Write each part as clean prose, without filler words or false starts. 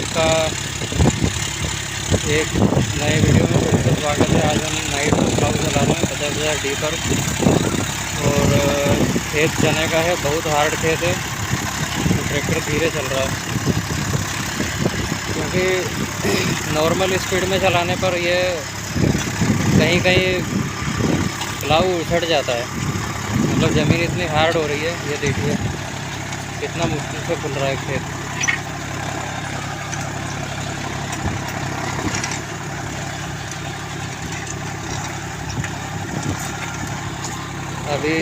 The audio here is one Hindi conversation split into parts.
आपका एक नए वीडियो में फिर से स्वागत है। आज हम नाइट ब्लॉग चला रहे हैं 50,000 डी पर। और खेत चने का है, बहुत हार्ड खेत है तो ट्रैक्टर धीरे चल रहा है, क्योंकि नॉर्मल स्पीड में चलाने पर ये कहीं कहीं प्लाऊ उछट जाता है। मतलब ज़मीन इतनी हार्ड हो रही है, ये देखिए कितना मुश्किल से खुल रहा है खेत। अभी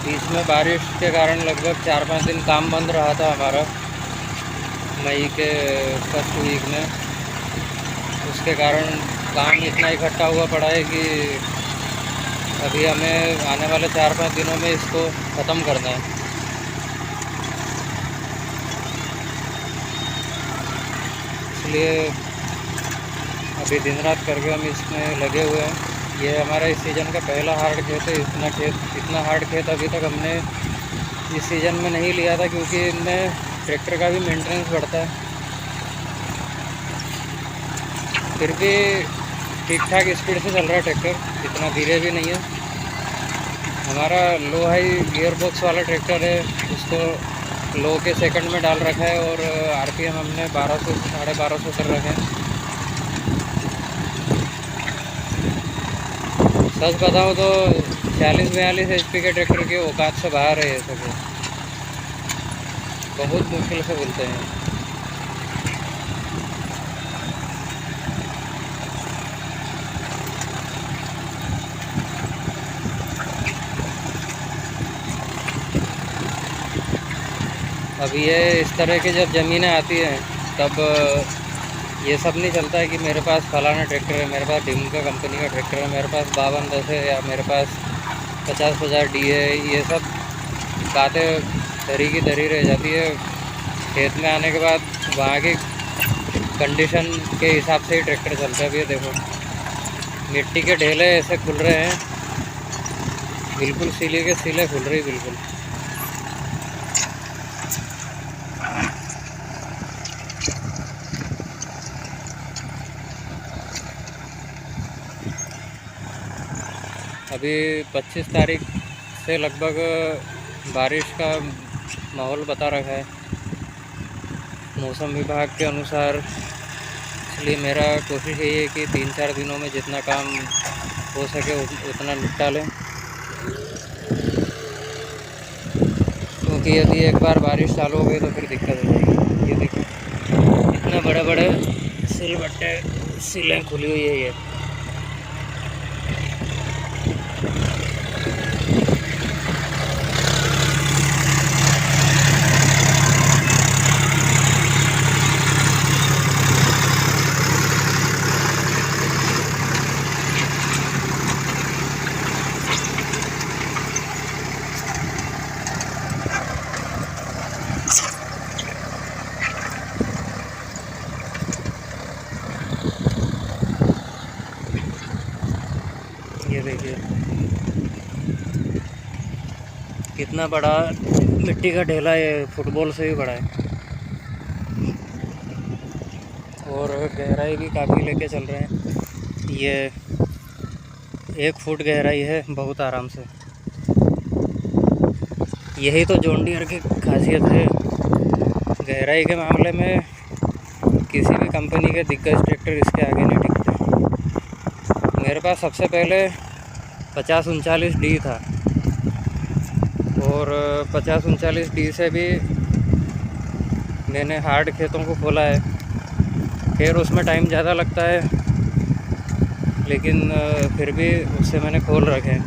बीच में बारिश के कारण लगभग 4-5 दिन काम बंद रहा था हमारा, मई के फर्स्ट वीक में। उसके कारण काम इतना इकट्ठा हुआ पड़ा है कि अभी हमें आने वाले 4-5 दिनों में इसको ख़त्म करना है। इसलिए अभी दिन रात करके हम इसमें लगे हुए हैं। ये हमारा इस सीज़न का पहला हार्ड खेत है। इतना हार्ड खेत अभी तक हमने इस सीज़न में नहीं लिया था, क्योंकि इनमें ट्रैक्टर का भी मेंटेनेंस बढ़ता है। फिर भी ठीक ठाक स्पीड से चल रहा है ट्रैक्टर, इतना धीरे भी नहीं है। हमारा लो हाई गियर बॉक्स वाला ट्रैक्टर है, उसको लो के सेकंड में डाल रखा है और आरपीएम हमने 1200 से 1250 कर रखे हैं। सच बताऊँ तो 40-42 HP के ट्रैक्टर के औकात से बाहर है ये सब। बहुत मुश्किल से बोलते हैं। अब ये इस तरह की जब ज़मीनें आती हैं तब ये सब नहीं चलता है कि मेरे पास फलाना ट्रैक्टर है, मेरे पास ढिमका कंपनी का ट्रैक्टर है, मेरे पास 5210 है या मेरे पास 50,000 डी है। ये सब बातें धरी की धरी रह जाती है। खेत में आने के बाद वहाँ की कंडीशन के हिसाब से ही ट्रैक्टर चलता है। अब ये देखो मिट्टी के ढेले ऐसे खुल रहे हैं, बिल्कुल सीले के सीले खुल रही बिल्कुल। अभी 25 तारीख से लगभग बारिश का माहौल बता रखा है मौसम विभाग के अनुसार। इसलिए मेरा कोशिश यही है कि 3-4 दिनों में जितना काम हो सके उतना निपटा लें, क्योंकि यदि एक बार बारिश चालू हो गई तो फिर दिक्कत हो जाएगी। ये देखिए इतने बड़े बड़े सिलबट्टे सिलें खुली हुई है ये। ये देखिए कितना बड़ा मिट्टी का ढेला, ये फुटबॉल से भी बड़ा है। और गहराई भी काफ़ी लेके चल रहे हैं। ये 1 फुट गहराई है बहुत आराम से। यही तो जॉन डियर की खासियत है, गहराई के मामले में किसी भी कंपनी के दिग्गज ट्रैक्टर इसके आगे नहीं टिकते। मेरे पास सबसे पहले 5039 डी था और 5039 डी से भी मैंने हार्ड खेतों को खोला है। खैर उसमें टाइम ज़्यादा लगता है, लेकिन फिर भी उससे मैंने खोल रखे हैं।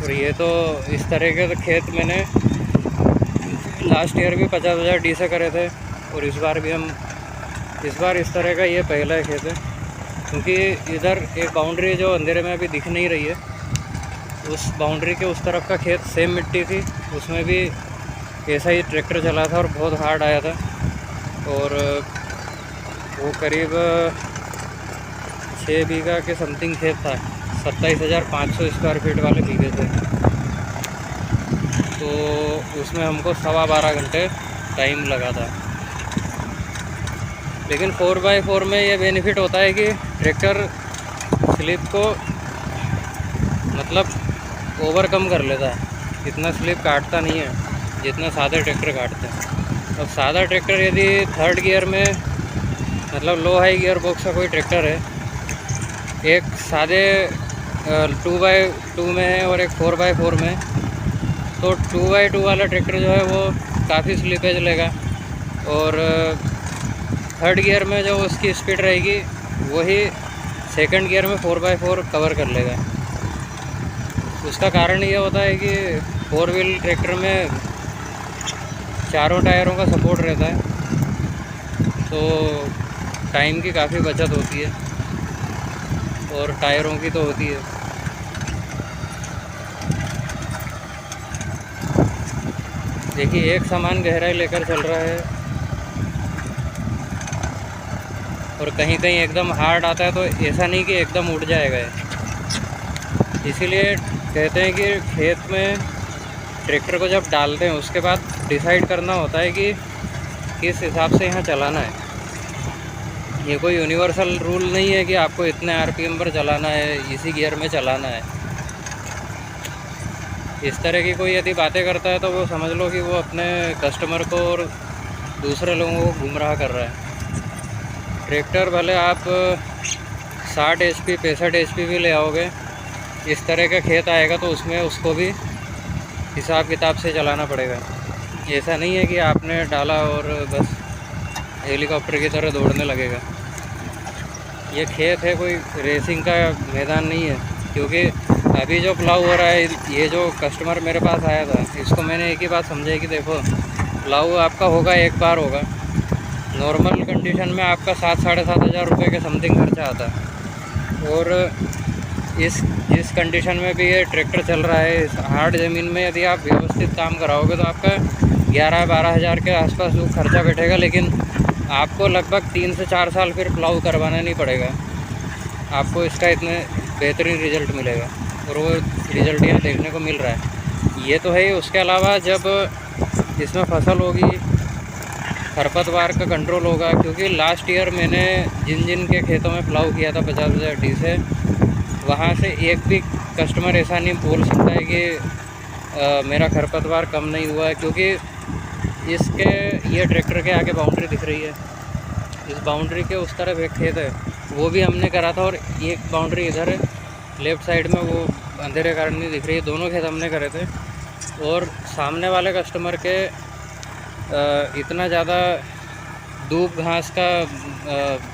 और ये तो इस तरह के खेत मैंने लास्ट ईयर भी 50,000 डी से करे थे, और इस बार इस तरह का ये पहला खेत है। क्योंकि इधर एक बाउंड्री जो अंधेरे में अभी दिख नहीं रही है, उस बाउंड्री के उस तरफ का खेत सेम मिट्टी थी, उसमें भी ऐसा ही ट्रैक्टर चला था और बहुत हार्ड आया था। और वो करीब 6 बीघा के समथिंग खेत था, 27,500 स्क्वायर फीट वाले बीघे थे। तो उसमें हमको 12.25 घंटे टाइम लगा था। लेकिन 4x4 में ये बेनिफिट होता है कि ट्रैक्टर स्लिप को मतलब ओवरकम कर लेता है, इतना स्लिप काटता नहीं है जितना सादे ट्रैक्टर काटते हैं। अब सादा ट्रैक्टर यदि थर्ड गियर में मतलब लो हाई गियर बॉक्स का कोई ट्रैक्टर है, एक सादे 2x2 में है और एक 4x4 में, तो 2x2 वाला ट्रैक्टर जो है वो काफ़ी स्लिपेज लेगा और थर्ड गियर में जो उसकी स्पीड रहेगी वही सेकंड गियर में 4x4 कवर कर लेगा। उसका कारण ये होता है कि 4 व्हील ट्रैक्टर में चारों टायरों का सपोर्ट रहता है, तो टाइम की काफ़ी बचत होती है और टायरों की तो होती है। देखिए एक समान गहराई लेकर चल रहा है और कहीं कहीं एकदम हार्ड आता है, तो ऐसा नहीं कि एकदम उड़ जाएगा है। इसीलिए कहते हैं कि खेत में ट्रैक्टर को जब डालते हैं उसके बाद डिसाइड करना होता है कि किस हिसाब से यहाँ चलाना है। ये कोई यूनिवर्सल रूल नहीं है कि आपको इतने आरपीएम पर चलाना है, इसी गियर में चलाना है। इस तरह की कोई यदि बातें करता है तो वो समझ लो कि वो अपने कस्टमर को और दूसरे लोगों को गुमराह कर रहा है। ट्रैक्टर भले आप 60 HP 65 HP भी ले आओगे, इस तरह का खेत आएगा तो उसमें उसको भी हिसाब किताब से चलाना पड़ेगा। ऐसा नहीं है कि आपने डाला और बस हेलीकॉप्टर की तरह दौड़ने लगेगा। ये खेत है, कोई रेसिंग का मैदान नहीं है। क्योंकि अभी जो प्लाऊ हो रहा है, ये जो कस्टमर मेरे पास आया था, इसको मैंने एक ही बात समझाई कि देखो प्लाऊ आपका होगा एक बार होगा, नॉर्मल कंडीशन में आपका 7-7.5 हज़ार रुपये के समथिंग खर्चा आता है। और इस कंडीशन में भी ये ट्रैक्टर चल रहा है, इस हार्ड ज़मीन में यदि आप व्यवस्थित काम कराओगे तो आपका 11-12 हज़ार के आसपास वो खर्चा बैठेगा। लेकिन आपको लगभग 3 से 4 साल फिर प्लाऊ करवाना नहीं पड़ेगा, आपको इसका इतने बेहतरीन रिज़ल्ट मिलेगा और वो रिज़ल्ट यहाँ देखने को मिल रहा है। ये तो है ही, उसके अलावा जब इसमें फसल होगी, खरपतवार का कंट्रोल होगा। क्योंकि लास्ट ईयर मैंने जिन के खेतों में प्लाऊ किया था 50,000 डी से, वहाँ से एक भी कस्टमर ऐसा नहीं बोल सकता है कि मेरा खरपतवार कम नहीं हुआ है। क्योंकि इसके ये ट्रैक्टर के आगे बाउंड्री दिख रही है, इस बाउंड्री के उस तरफ एक खेत है, वो भी हमने करा था। और एक बाउंड्री इधर है लेफ़्ट साइड में, वो अंधेरे कारण नहीं दिख रही है। दोनों खेत हमने करे थे। और सामने वाले कस्टमर के इतना ज़्यादा दूब घास का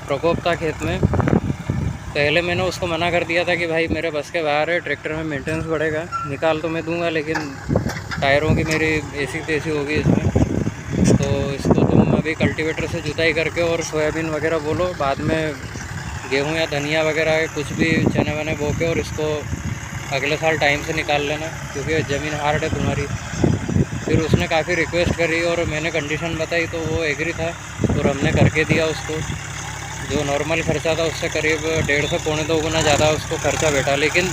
प्रकोप था खेत में, पहले मैंने उसको मना कर दिया था कि भाई मेरे बस के बाहर है, ट्रैक्टर में मेंटेनेंस बढ़ेगा, निकाल तो मैं दूंगा लेकिन टायरों की मेरी ऐसी तैसी होगी इसमें, तो इसको तुम अभी कल्टीवेटर से जुताई करके और सोयाबीन वगैरह बोलो, बाद में गेहूं या धनिया वगैरह कुछ भी चने वने बो के और इसको अगले साल टाइम से निकाल लेना, क्योंकि ज़मीन हार्ड है तुम्हारी। फिर उसने काफ़ी रिक्वेस्ट करी और मैंने कंडीशन बताई तो वो एग्री था और हमने करके दिया उसको। जो नॉर्मल खर्चा था उससे करीब 1.5-2 गुना ज़्यादा उसको खर्चा बैठा, लेकिन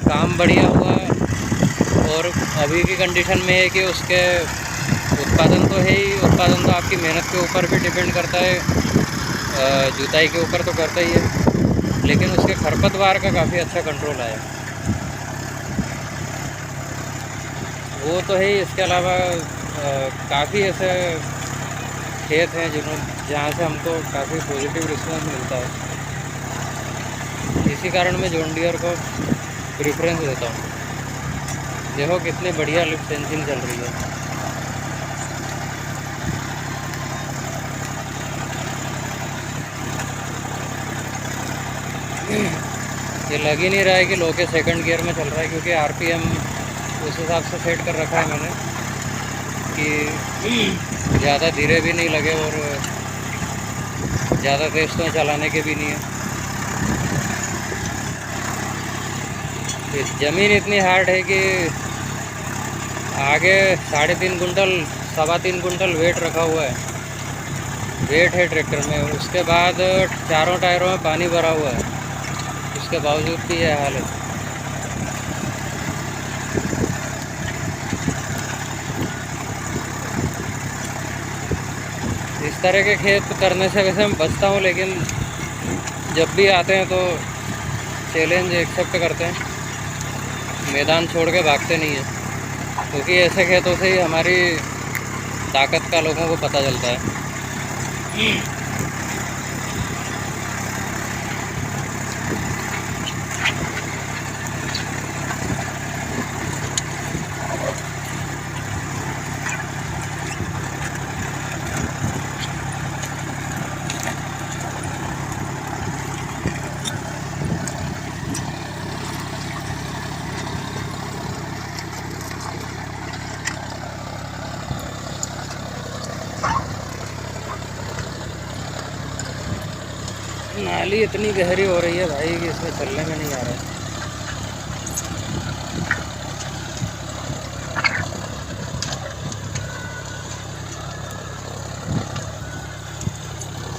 काम बढ़िया हुआ। और अभी की कंडीशन में है कि उसके उत्पादन तो है ही, उत्पादन तो आपकी मेहनत के ऊपर भी डिपेंड करता है, जुताई के ऊपर तो करता ही है, लेकिन उसके खरपतवार का काफ़ी अच्छा कंट्रोल आया, वो तो है ही। इसके अलावा काफ़ी ऐसे खेत हैं जहाँ से हमको काफ़ी पॉजिटिव रिस्पॉन्स मिलता है। इसी कारण मैं जॉन डियर को प्रेफरेंस देता हूँ। देखो कितनी बढ़िया लिफ्ट सेंसिंग चल रही है। ये लग ही नहीं रहा है कि लो के सेकंड गियर में चल रहा है, क्योंकि आरपीएम उस हिसाब से सेट कर रखा है मैंने कि ज़्यादा धीरे भी नहीं लगे और ज़्यादा तेज़ तो चलाने के भी नहीं है। ज़मीन इतनी हार्ड है कि आगे 3.5 कुंटल 3.25 कुंटल वेट रखा हुआ है, वेट है ट्रैक्टर में। उसके बाद चारों टायरों में पानी भरा हुआ है, उसके बावजूद भी यह हाल है। इस तरह के खेत करने से वैसे मैं बचता हूँ, लेकिन जब भी आते हैं तो चैलेंज एक्सेप्ट करते हैं, मैदान छोड़ के भागते नहीं हैं, क्योंकि ऐसे खेतों से ही हमारी ताकत का लोगों को पता चलता है। नाली इतनी गहरी हो रही है भाई कि इसमें चलने में नहीं आ रहा है।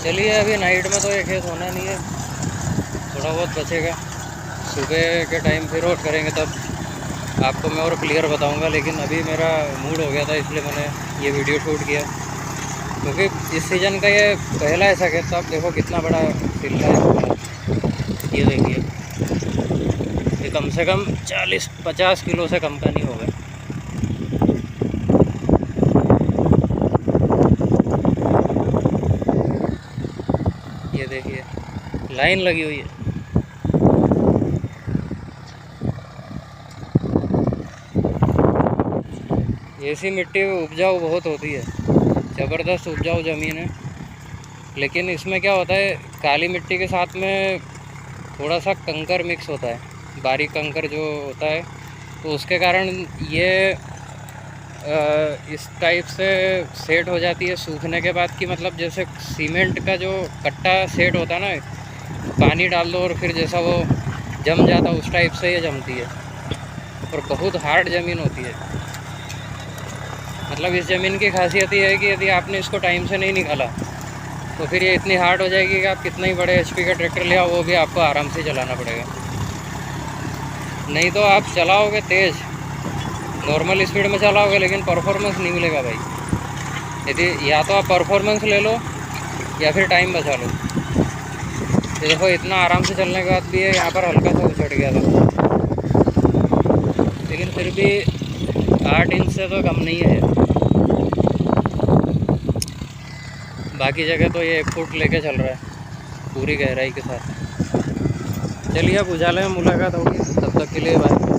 चलिए, अभी नाइट में तो ये खेत होना नहीं है, थोड़ा बहुत बचेगा। सुबह के टाइम फिर और करेंगे तब आपको मैं और क्लियर बताऊंगा। लेकिन अभी मेरा मूड हो गया था, इसलिए मैंने ये वीडियो शूट किया, क्योंकि इस सीज़न का ये पहला ऐसा खेत था। आप देखो कितना बड़ा सिल्ला है, ये देखिए, ये कम से कम 40-50 किलो से कम का नहीं होगा। ये देखिए लाइन लगी हुई है। ऐसी मिट्टी उपजाऊ बहुत होती है, ज़बरदस्त उपजाऊ ज़मीन है। लेकिन इसमें क्या होता है, काली मिट्टी के साथ में थोड़ा सा कंकर मिक्स होता है, बारीक कंकर जो होता है, तो उसके कारण ये इस टाइप से सेट हो जाती है सूखने के बाद की, मतलब जैसे सीमेंट का जो कट्टा सेट होता है ना, पानी डाल दो और फिर जैसा वो जम जाता है, उस टाइप से ये जमती है। और बहुत हार्ड ज़मीन होती है। मतलब इस ज़मीन की खासियत ये है कि यदि आपने इसको टाइम से नहीं निकाला तो फिर ये इतनी हार्ड हो जाएगी कि आप कितना ही बड़े एचपी का ट्रैक्टर ले आओ, वो भी आपको आराम से चलाना पड़ेगा। नहीं तो आप चलाओगे तेज़, नॉर्मल स्पीड में चलाओगे, लेकिन परफॉर्मेंस नहीं मिलेगा भाई। यदि या तो आप परफॉर्मेंस ले लो या फिर टाइम बचा लो। ये देखो, इतना आराम से चलने के बाद भी है यहाँ पर हल्का सा उछट गया था, लेकिन फिर भी 8 इंच से तो कम नहीं है। बाकी जगह तो ये 1 फुट लेके चल रहा है पूरी गहराई के साथ। चलिए, अब उजाले में मुलाकात होगी, तब तक के लिए बाय।